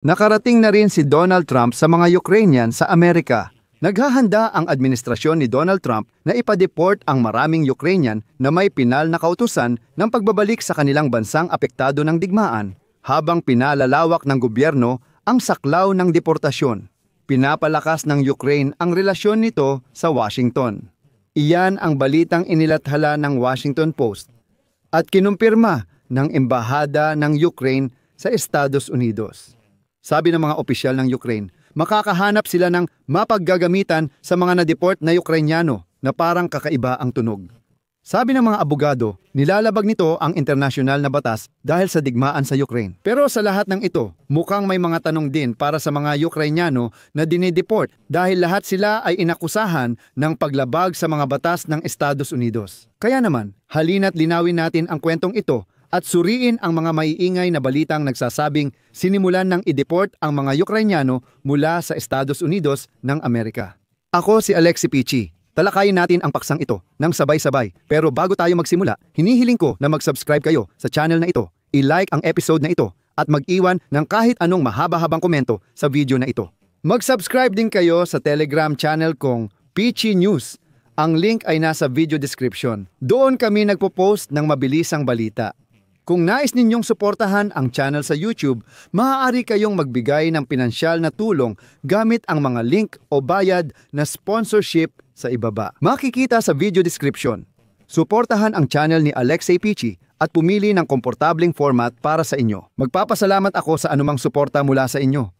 Nakarating na rin si Donald Trump sa mga Ukrainian sa Amerika. Naghahanda ang administrasyon ni Donald Trump na ipa-deport ang maraming Ukrainian na may pinal na kautusan ng pagbabalik sa kanilang bansang apektado ng digmaan, habang pinalalawak ng gobyerno ang saklaw ng deportasyon. Pinapalakas ng Ukraine ang relasyon nito sa Washington. Iyan ang balitang inilathala ng Washington Post at kinumpirma ng Embahada ng Ukraine sa Estados Unidos. Sabi ng mga opisyal ng Ukraine, makakahanap sila ng mapaggagamitan sa mga na-deport na Ukrainyano na parang kakaiba ang tunog. Sabi ng mga abogado, nilalabag nito ang internasyonal na batas dahil sa digmaan sa Ukraine. Pero sa lahat ng ito, mukhang may mga tanong din para sa mga Ukrainyano na dinideport dahil lahat sila ay inakusahan ng paglabag sa mga batas ng Estados Unidos. Kaya naman, halina't linawin natin ang kwentong ito at suriin ang mga maiingay na balitang nagsasabing sinimulan ng i-deport ang mga Ukrainyano mula sa Estados Unidos ng Amerika. Ako si Alexi Pichi. Talakayin natin ang paksang ito ng sabay-sabay. Pero bago tayo magsimula, hinihiling ko na mag-subscribe kayo sa channel na ito, i-like ang episode na ito at mag-iwan ng kahit anong mahaba-habang komento sa video na ito. Mag-subscribe din kayo sa Telegram channel kong Pichi News. Ang link ay nasa video description. Doon kami nagpo-post ng mabilisang balita. Kung nais ninyong suportahan ang channel sa YouTube, maaari kayong magbigay ng pinansyal na tulong gamit ang mga link o bayad na sponsorship sa ibaba. Makikita sa video description. Suportahan ang channel ni Alexei Pichi at pumili ng komportableng format para sa inyo. Magpapasalamat ako sa anumang suporta mula sa inyo.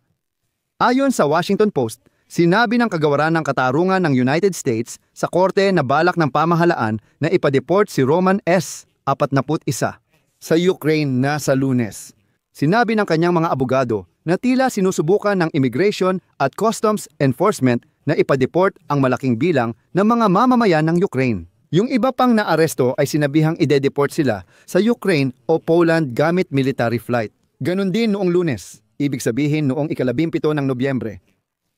Ayon sa Washington Post, sinabi ng kagawaran ng katarungan ng United States sa korte na balak ng pamahalaan na ipa-deport si Roman S., 41, sa Ukraine na sa Lunes. Sinabi ng kanyang mga abogado na tila sinusubukan ng Immigration at Customs Enforcement na ipa-deport ang malaking bilang ng mga mamamayan ng Ukraine. Yung iba pang naaresto ay sinabihang ide-deport sila sa Ukraine o Poland gamit military flight. Ganon din noong Lunes, ibig sabihin noong 17 ng Nobyembre.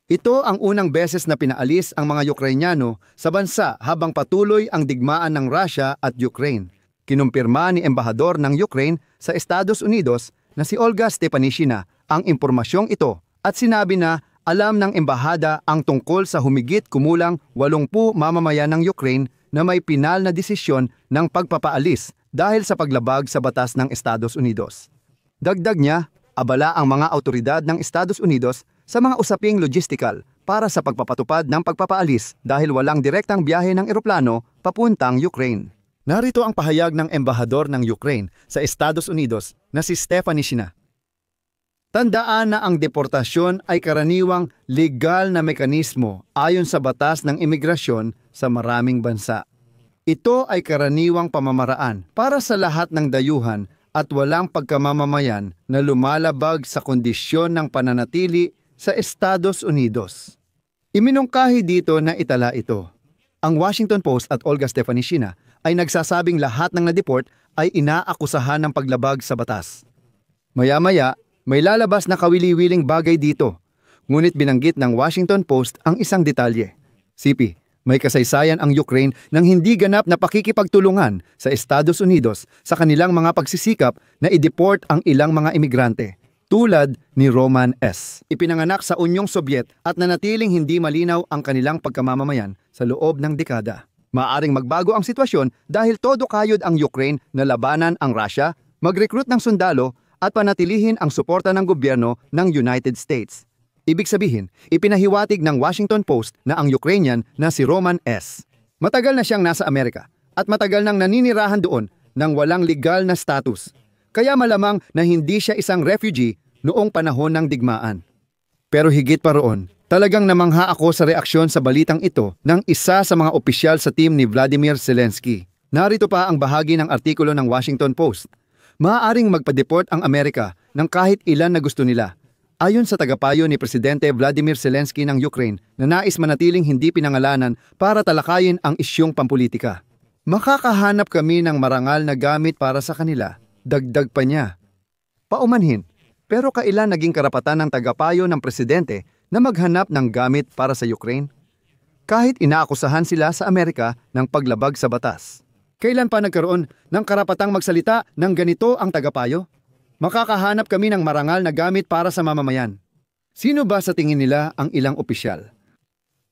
Ito ang unang beses na pinaalis ang mga Ukrainyano sa bansa habang patuloy ang digmaan ng Russia at Ukraine. Kinumpirma ni Embahador ng Ukraine sa Estados Unidos na si Olga Stepanishina ang impormasyong ito at sinabi na alam ng embahada ang tungkol sa humigit kumulang 80 mamamayan ng Ukraine na may pinal na desisyon ng pagpapaalis dahil sa paglabag sa batas ng Estados Unidos. Dagdag niya, abala ang mga autoridad ng Estados Unidos sa mga usaping logistical para sa pagpapatupad ng pagpapaalis dahil walang direktang biyahe ng eroplano papuntang Ukraine. Narito ang pahayag ng embahador ng Ukraine sa Estados Unidos na si Stepanishina. Tandaan na ang deportasyon ay karaniwang legal na mekanismo ayon sa batas ng imigrasyon sa maraming bansa. Ito ay karaniwang pamamaraan para sa lahat ng dayuhan at walang pagkamamamayan na lumalabag sa kondisyon ng pananatili sa Estados Unidos. Iminungkahi dito na itala ito. Ang Washington Post at Olga Stepanishina ay nagsasabing lahat ng na-deport ay inaakusahan ng paglabag sa batas. Maya-maya, may lalabas na kawili-wiling bagay dito. Ngunit binanggit ng Washington Post ang isang detalye. CP, may kasaysayan ang Ukraine ng hindi ganap na pakikipagtulungan sa Estados Unidos sa kanilang mga pagsisikap na i-deport ang ilang mga imigrante, tulad ni Roman S. Ipinanganak sa Unyong Sobyet at nanatiling hindi malinaw ang kanilang pagkamamamayan sa loob ng dekada. Maaring magbago ang sitwasyon dahil todo kayod ang Ukraine na labanan ang Russia, mag-recruit ng sundalo at panatilihin ang suporta ng gobyerno ng United States. Ibig sabihin, ipinahiwatig ng Washington Post na ang Ukrainian na si Roman S. Matagal na siyang nasa Amerika at matagal nang naninirahan doon ng walang legal na status. Kaya malamang na hindi siya isang refugee noong panahon ng digmaan. Pero higit pa roon, talagang namangha ako sa reaksyon sa balitang ito ng isa sa mga opisyal sa team ni Vladimir Zelensky. Narito pa ang bahagi ng artikulo ng Washington Post. Maaaring magpa-deport ang Amerika ng kahit ilan na gusto nila. Ayon sa tagapayo ni Presidente Vladimir Zelensky ng Ukraine na nais manatiling hindi pinangalanan para talakayin ang isyong pampulitika. Makakahanap kami ng marangal na gamit para sa kanila. Dagdag pa niya. Paumanhin, pero kailan naging karapatan ng tagapayo ng Presidente na maghanap ng gamit para sa Ukraine? Kahit inaakusahan sila sa Amerika ng paglabag sa batas. Kailan pa nagkaroon ng karapatang magsalita ng ganito ang tagapayo? makakahanap kami ng marangal na gamit para sa mamamayan. Sino ba sa tingin nila ang ilang opisyal?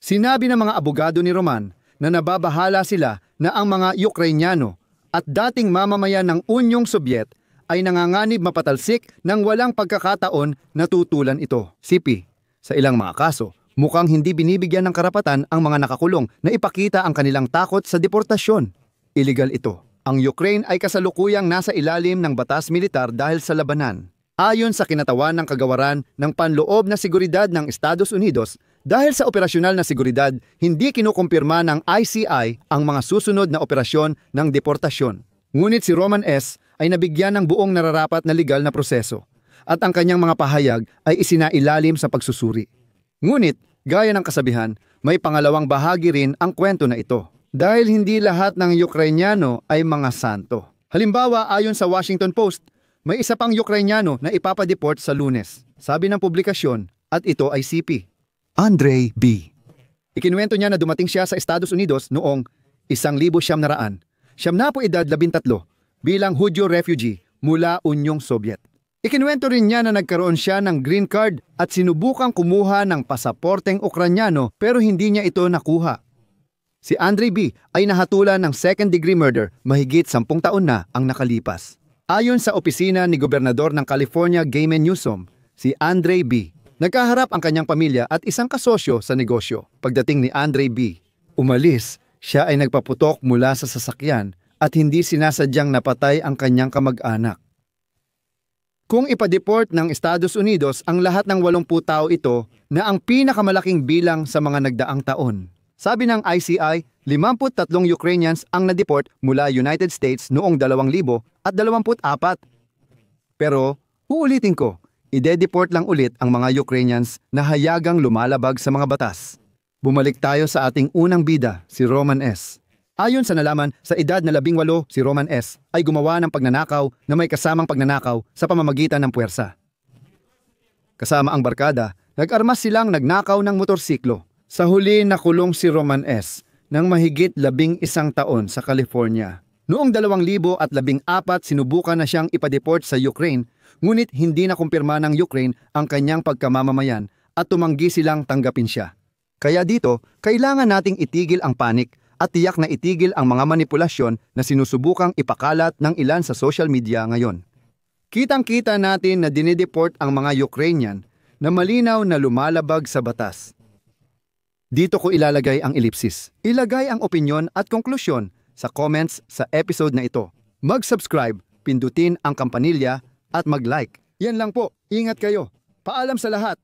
Sinabi ng mga abogado ni Roman na nababahala sila na ang mga Ukrainyano at dating mamamayan ng Unyong Sobyet ay nanganganib mapatalsik ng walang pagkakataon na tutulan ito. CP, sa ilang mga kaso, mukhang hindi binibigyan ng karapatan ang mga nakakulong na ipakita ang kanilang takot sa deportasyon. Illegal ito. Ang Ukraine ay kasalukuyang nasa ilalim ng batas militar dahil sa labanan. Ayon sa kinatawan ng kagawaran ng panloob na seguridad ng Estados Unidos, dahil sa operasyonal na seguridad, hindi kinukumpirma ng ICI ang mga susunod na operasyon ng deportasyon. Ngunit si Roman S. ay nabigyan ng buong nararapat na legal na proseso at ang kanyang mga pahayag ay isinailalim sa pagsusuri. Ngunit, gaya ng kasabihan, may pangalawang bahagi rin ang kwento na ito. Dahil hindi lahat ng Ukrainyano ay mga santo. Halimbawa, ayon sa Washington Post, may isa pang Ukrainyano na ipapadeport sa Lunes. Sabi ng publikasyon, at ito ay CP. Andrei B. Ikinuwento niya na dumating siya sa Estados Unidos noong 1900, siyam na po edad 13, bilang Hudyo refugee mula Unyong Sobyet. Ikinuwento rin niya na nagkaroon siya ng green card at sinubukang kumuha ng pasaporteng Ukrainyano pero hindi niya ito nakuha. Si Andrei B. ay nahatulan ng second-degree murder mahigit 10 taon na ang nakalipas. Ayon sa opisina ni Gobernador ng California Gayman Newsom, si Andrei B. nagkaharap ang kanyang pamilya at isang kasosyo sa negosyo. Pagdating ni Andrei B. umalis, siya ay nagpaputok mula sa sasakyan at hindi sinasadyang napatay ang kanyang kamag-anak. Kung ipadeport ng Estados Unidos ang lahat ng 80 tao ito na ang pinakamalaking bilang sa mga nagdaang taon. Sabi ng ICI, 53 Ukrainians ang nadeport mula United States noong 2024. Pero, uulitin ko, ide-deport lang ulit ang mga Ukrainians na hayagang lumalabag sa mga batas. Bumalik tayo sa ating unang bida, si Roman S. Ayon sa nalaman, sa edad na 18, si Roman S. ay gumawa ng pagnanakaw na may kasamang pagnanakaw sa pamamagitan ng puwersa. Kasama ang barkada, nag-armas silang nagnakaw ng motorsiklo. Sa huli nakulong si Roman S. ng mahigit 11 taon sa California. Noong 2014 sinubukan na siyang ipadeport sa Ukraine, ngunit hindi na kumpirma ng Ukraine ang kanyang pagkamamamayan at tumanggi silang tanggapin siya. Kaya dito, kailangan nating itigil ang panik at tiyak na itigil ang mga manipulasyon na sinusubukang ipakalat ng ilan sa social media ngayon. Kitang-kita natin na dinideport ang mga Ukrainian na malinaw na lumalabag sa batas. Dito ko ilalagay ang ellipsis. Ilagay ang opinyon at konklusyon sa comments sa episode na ito. Mag-subscribe, pindutin ang kampanilya at mag-like. Yan lang po. Ingat kayo. Paalam sa lahat.